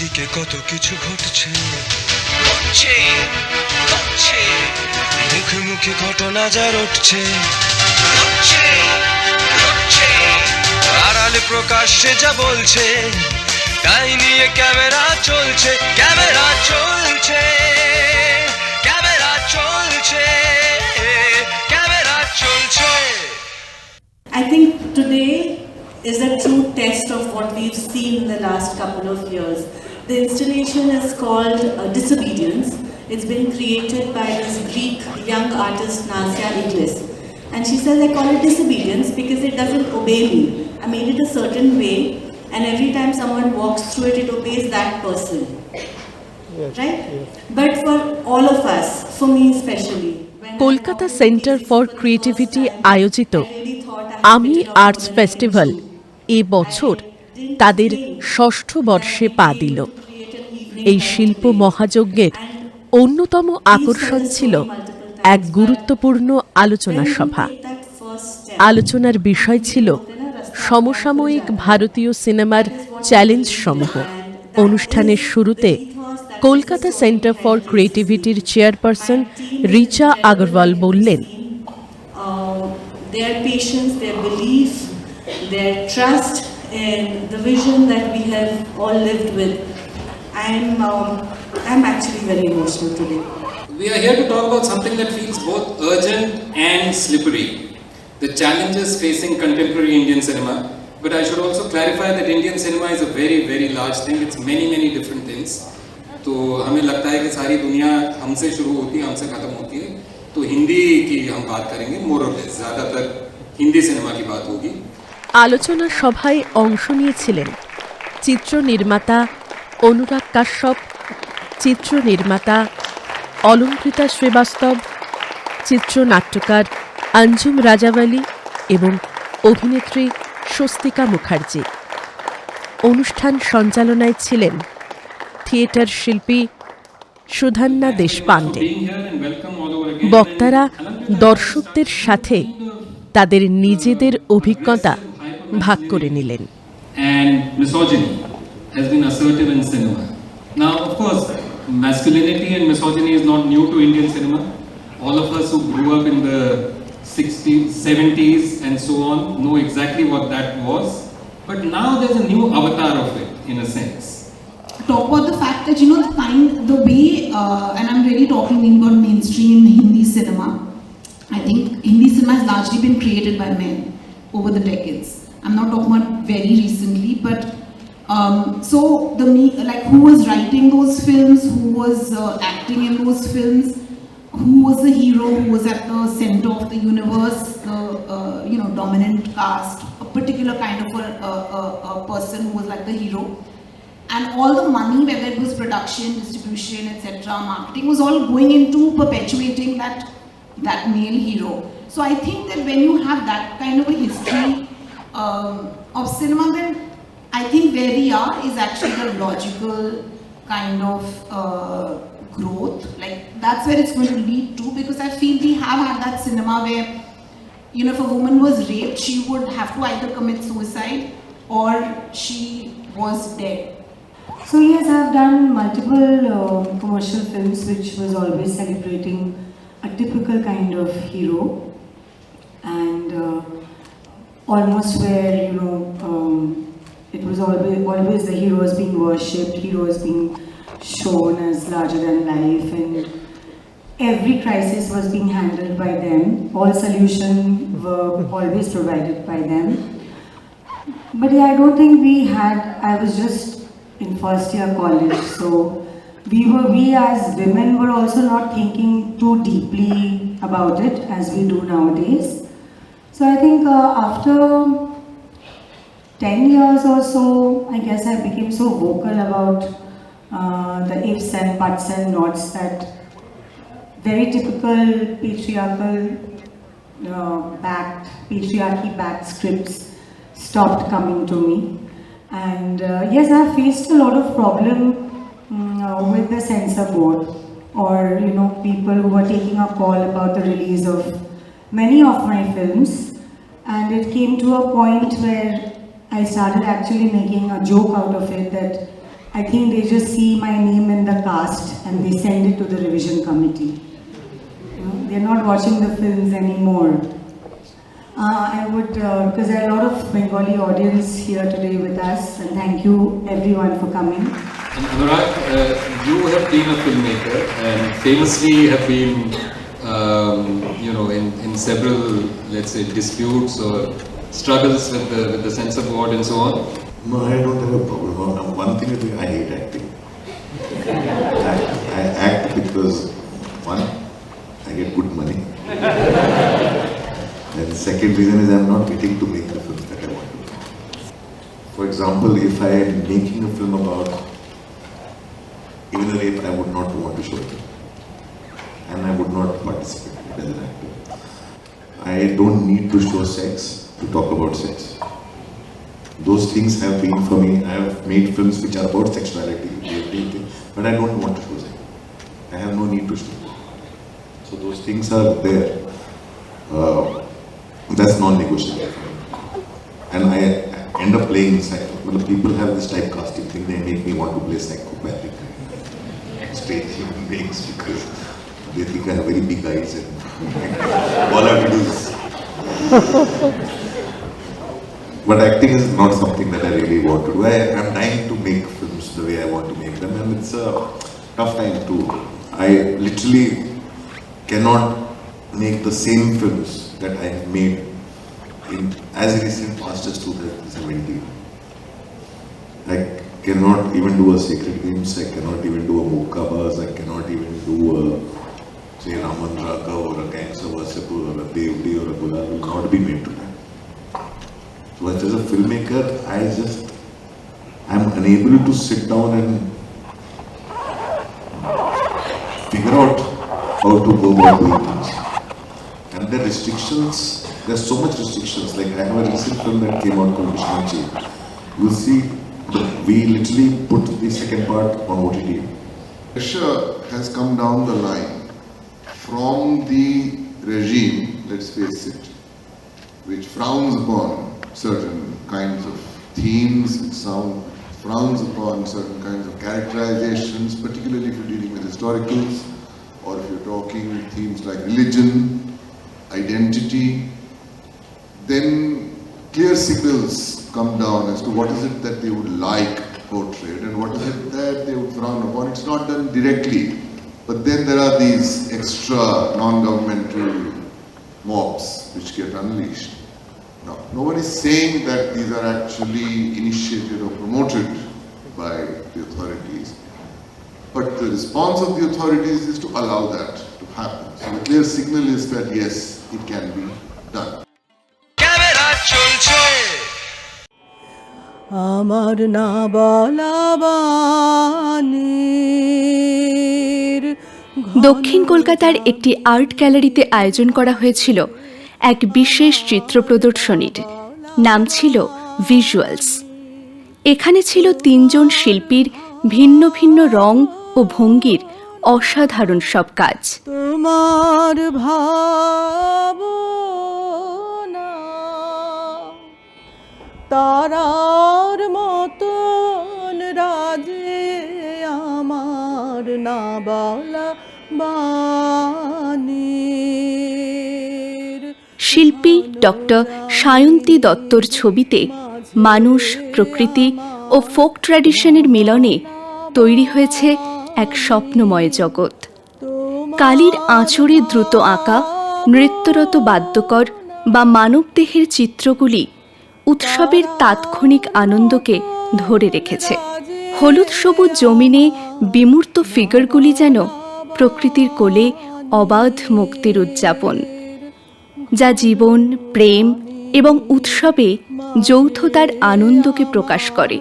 চারিদিকে কত কিছু ঘটছে, মুখে মুখে ঘটনা যা রটছে, আড়ালে প্রকাশ্যে যা বলছে, তাই নিয়ে ক্যামেরা চলছে, ক্যামেরা চলছে, ক্যামেরা চলছে, ক্যামেরা চলছে। I think today is a true test of what we've seen in the last couple of years. The installation is called Disobedience. It's been created by this Greek young artist Nasya Iglis. And she says, I call it disobedience because it doesn't obey me. I made it a certain way, and every time someone walks through it, it obeys that person. Yes, right? yes. But for all of us, for me especially, Kolkata centre for creativity আয়োজিত আমি arts festival এ বছর তাদের ষষ্ঠ বর্ষে পা দিল। এই শিল্প মহাযজ্ঞের অন্যতম আকর্ষণ ছিল এক গুরুত্বপূর্ণ আলোচনা সভা। আলোচনার বিষয় ছিল সমসাময়িক ভারতীয় সিনেমার চ্যালেঞ্জ সমূহ। অনুষ্ঠানের শুরুতে কলকাতা সেন্টার ফর ক্রিয়েটিভিটির চেয়ারপারসন রিচা আগরওয়াল বললেন, their patience, their belief, their trust in the vision that we have all lived with. I'm actually very emotional today. We are here to talk about something that feels both urgent and slippery, the challenges facing contemporary Indian cinema. But I should also clarify that Indian cinema is a very, very large thing. It's many, many different things. तो हमें लगता है कि सारी दुनिया हमसे शुरू होती है, हमसे ख़त्म होती है, तो हिंदी की हम बात करेंगे, मोर और लेस ज़्यादातर हिंदी सिनेमा की बात होगी। আলোচনা সভায় অংশ নিয়েছিলেন চিত্র নির্মাতা অনুরাগ কাশ্যপ, চিত্র নির্মাতা অলঙ্কৃতা শ্রীবাস্তব, চিত্রনাট্যকার অঞ্জুম রাজাওয়ালি এবং অভিনেত্রী স্বস্তিকা মুখার্জি। অনুষ্ঠান সঞ্চালনায় ছিলেন থিয়েটার শিল্পী সুধন্যা দেশপাণ্ডে। বক্তারা দর্শকদের সাথে তাদের নিজেদের অভিজ্ঞতা ভাগ করে নিলেন। And misogyny has been assertive in cinema. Now, of course, masculinity and misogyny is not new to Indian cinema. All of us who grew up in the 60s, 70s and so on know exactly what that was. But now there's a new avatar of it, in a sense. Talk about the fact that, you know, the way, and I'm really talking about mainstream Hindi cinema. I think Hindi cinema has largely been created by men over the decades. I'm not talking about very recently, but so like who was writing those films, who was acting in those films, who was the hero, who was at the center of the universe, the dominant cast, a particular kind of a person who was like the hero. And all the money, whether it was production, distribution, etc., marketing, was all going into perpetuating that male hero. So I think that when you have that kind of a history of cinema, then I think where we are is actually the logical kind of growth. Like that's where it's going to lead to, because I feel we have had that cinema where, you know, if a woman was raped, she would have to either commit suicide or she was dead. So yes, I've done multiple commercial films which was always celebrating a typical kind of hero, and almost where, you know, it was always the hero is being worshipped, hero is being shown as larger than life, and every crisis was being handled by them. All solutions were always provided by them. But yeah, I don't think I was just in first year college, so we as women were also not thinking too deeply about it as we do nowadays. So I think after 10 years or so, I guess I became so vocal about the ifs and buts and nots that very typical patriarchy backed scripts stopped coming to me. And yes, I faced a lot of problem with the censor board, or people who were taking a call about the release of many of my films, and it came to a point where I started actually making a joke out of it that I think they just see my name in the cast and they send it to the revision committee. You know, they're not watching the films anymore. I would, because there are a lot of Bengali audience here today with us, and thank you everyone for coming. And Anurag, you have been a filmmaker and famously have been, in several, let's say, disputes or struggles with the censor board and so on. No, I don't have a problem. One thing is I hate acting. I act because, one, I get good money. And the second reason is I'm not getting to make the films that I want to make. For example, if I am making a film about even a rape, I would not want to show it. And I would not participate as an actor. I don't need to show sex to talk about sex. Those things have been for me. I have made films which are about sexuality, but I don't want to show sex. I have no need to show. So those things are there. That's non-negotiable for me. And I end up playing psycho. Well, people have this typecasting thing. They make me want to play psychopathic, strange human beings because they think I have very big eyes and all I have to do is. But acting is not something that I really want to do. I'm dying to make films the way I want to make them, and it's a tough time too. I literally cannot make the same films that I have made in as recent past as 2017. I cannot even do a Sacred Games, I cannot even do a Mokkabaz, I cannot even do a, say, Raman Raka or a Gangs of Wasseypur or a Devdi or a Gulal will not be made to that. So as a filmmaker, I'm unable to sit down and figure out how to go about doing things. And there are restrictions, there's so much restrictions. Like I have a recent film that came out called Vishnachi. You'll see, we literally put the second part on OTT. Pressure has come down the line from the regime, let's face it, which frowns upon certain kinds of themes, which frowns upon certain kinds of characterizations, particularly if you're dealing with historicals, or if you're talking themes like religion, identity, then clear signals come down as to what is it that they would like portrayed and what is it that they would frown upon. It's not done directly, but then there are these extra non-governmental mobs which get unleashed. Now, no one is saying that these are actually initiated or promoted by the authorities, but the response of the authorities is to allow that to happen. So the clear signal is that yes, it can be done. Camera চলছে আমার না বলা বাণীর দক্ষিণ কলকাতার একটি art গ্যালারিতে আয়োজন করা হয়েছিল এক বিশেষ চিত্র প্রদর্শনীর। নাম ছিল ভিজুয়ালস। এখানে ছিল ৩ জন শিল্পীর ভিন্ন ভিন্ন রং ও ভঙ্গির অসাধারণ সব কাজ। তোমার ভাবনা তারার মতন রাজে আমার না বলা বাণীর। শিল্পী ডক্টর সায়ন্তী দত্তর ছবিতে মানুষ, প্রকৃতি ও ফোক ট্র্যাডিশনের মিলনে তৈরি হয়েছে এক স্বপ্নময় জগৎ। কালির আঁচড়ে দ্রুত আঁকা নৃত্যরত বাদ্যকর বা মানবদেহের চিত্রগুলি উৎসবের তাৎক্ষণিক আনন্দকে ধরে রেখেছে। হলুদ সবুজ জমিনে বিমূর্ত ফিগারগুলি যেন প্রকৃতির কোলে অবাধ মুক্তির উদযাপন, যা জীবন, প্রেম এবং উৎসবে যৌথতার আনন্দকে প্রকাশ করে।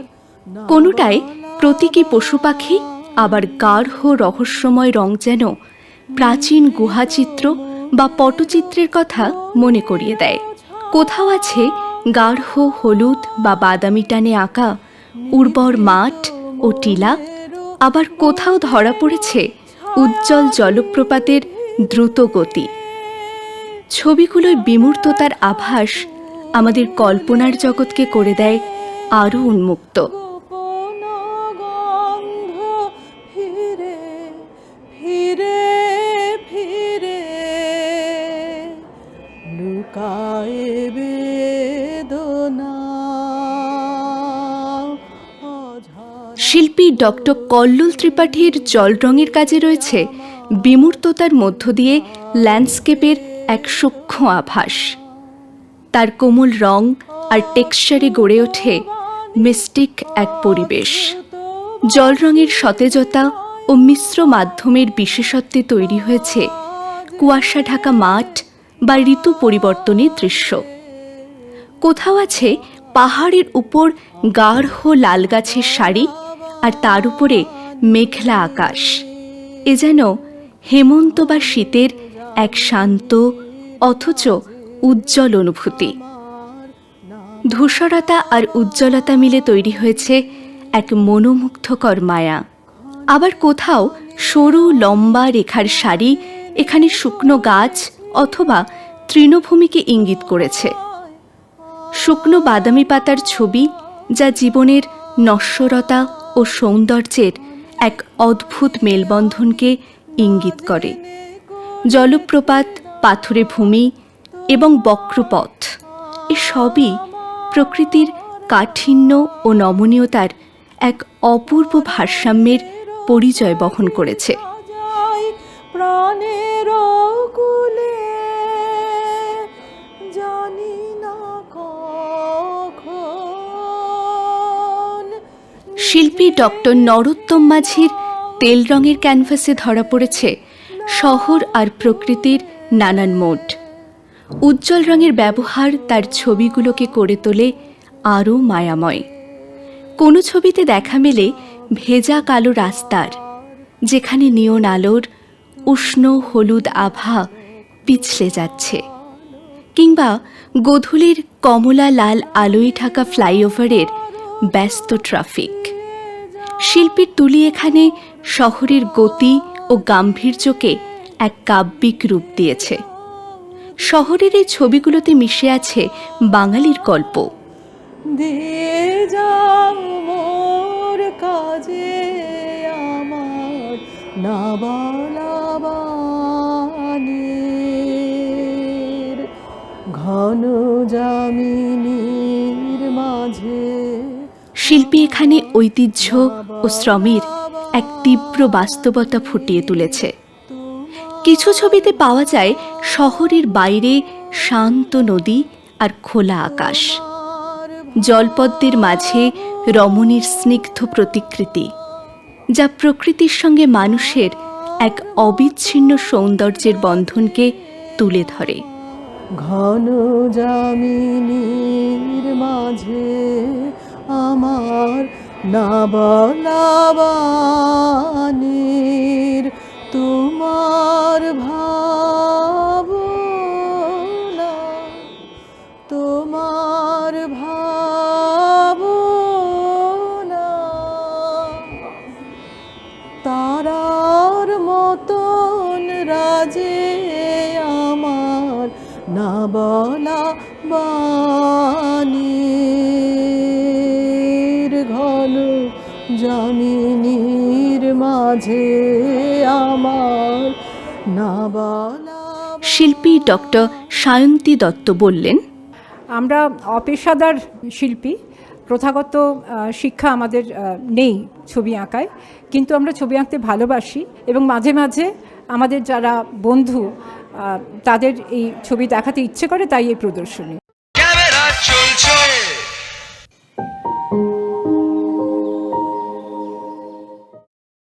কোনোটায় প্রতীকী পশু পাখি, আবার গাঢ় রহস্যময় রং যেন প্রাচীন গুহাচিত্র বা পটচিত্রের কথা মনে করিয়ে দেয়। কোথাও আছে গাঢ় হলুদ বা বাদামি টানে আঁকা উর্বর মাঠ ও টিলা, আবার কোথাও ধরা পড়েছে উজ্জ্বল জলপ্রপাতের দ্রুত গতি। ছবিগুলোর বিমূর্ততার আভাস আমাদের কল্পনার জগৎকে করে দেয় আরও উন্মুক্ত। শিল্পী ডক্টর কল্লোল ত্রিপাঠীর জল রঙের কাজে রয়েছে বিমূর্ততার মধ্য দিয়ে ল্যান্ডস্কেপের এক সূক্ষ্ম আভাস। তার কোমল রং আর টেক্সচারে গড়ে ওঠে মিস্টিক এক পরিবেশ। জল রঙের সতেজতা ও মিশ্র মাধ্যমের বিশেষত্বে তৈরি হয়েছে কুয়াশা ঢাকা মাঠ বা ঋতু পরিবর্তনের দৃশ্য। কোথাও আছে পাহাড়ের উপর গাঢ় লাল গাছের সারি, আর তার উপরে মেঘলা আকাশ। এ যেন হেমন্ত বা শীতের এক শান্ত অথচ উজ্জ্বল অনুভূতি। ধূসরতা আর উজ্জ্বলতা মিলে তৈরি হয়েছে এক মনোমুগ্ধকর মায়া। আবার কোথাও সরু লম্বা রেখার সারি এখানে শুকনো গাছ অথবা তৃণভূমিকে ইঙ্গিত করেছে। শুকনো বাদামি পাতার ছবি, যা জীবনের নশ্বরতা ও সৌন্দর্যের এক অদ্ভুত মেলবন্ধনকে ইঙ্গিত করে। জলপ্রপাত, পাথুরে ভূমি এবং বক্রপথ এসবই প্রকৃতির কাঠিন্য ও নমনীয়তার এক অপূর্ব ভারসাম্যের পরিচয় বহন করেছে। প্রাণের কুলে জানি না কখন। শিল্পী ডক্টর নরোত্তম মাঝির তেল রঙের ক্যানভাসে ধরা পড়েছে শহর আর প্রকৃতির নানান মোড। উজ্জ্বল রঙের ব্যবহার তার ছবিগুলোকে করে তোলে আরও মায়াময়। কোনো ছবিতে দেখা মেলে ভেজা কালো রাস্তার, যেখানে নিয়ন আলোর উষ্ণ হলুদ আভা পিছলে যাচ্ছে, কিংবা গোধূলির কমলা লাল আলোয় ঢাকা ফ্লাইওভারের ব্যস্ত ট্রাফিক। শিল্পীর তুলি এখানে শহরের গতি ও গাম্ভীর্যকে এক কাব্যিক রূপ দিয়েছে। শহরের এই ছবিগুলোতে মিশে আছে বাঙালির গল্প। দিয়ে যাও মোর কাজে আমার না বলা বাণীর ঘন যামিনীর মাঝে। শিল্পী এখানে ঐতিহ্য ও শ্রমের এক তীব্র বাস্তবতা ফুটিয়ে তুলেছে। কিছু ছবিতে পাওয়া যায় শহরের বাইরে শান্ত নদী আর খোলা আকাশ, জলপদ্মের মাঝে রমণীর স্নিগ্ধ প্রতিকৃতি, যা প্রকৃতির সঙ্গে মানুষের এক অবিচ্ছিন্ন সৌন্দর্যের বন্ধনকে তুলে ধরে। ঘন যামিনীর মাঝে আমার না বলা বাণীর তোমার ভাবনা, তোমার ভাবনা তারার মতন রাজে আমার না বলা বাণীর ঘন যামিনীর মাঝে আমার না বলা। শিল্পী ডক্টর সায়ন্তী দত্ত বললেন, আমরা অপেশাদার শিল্পী, প্রথাগত শিক্ষা আমাদের নেই ছবি আঁকায়, কিন্তু আমরা ছবি আঁকতে ভালোবাসি এবং মাঝে মাঝে আমাদের যারা বন্ধু তাদের এই ছবি দেখাতে ইচ্ছে করে, তাই এই প্রদর্শনী। ক্যামেরা চলছে।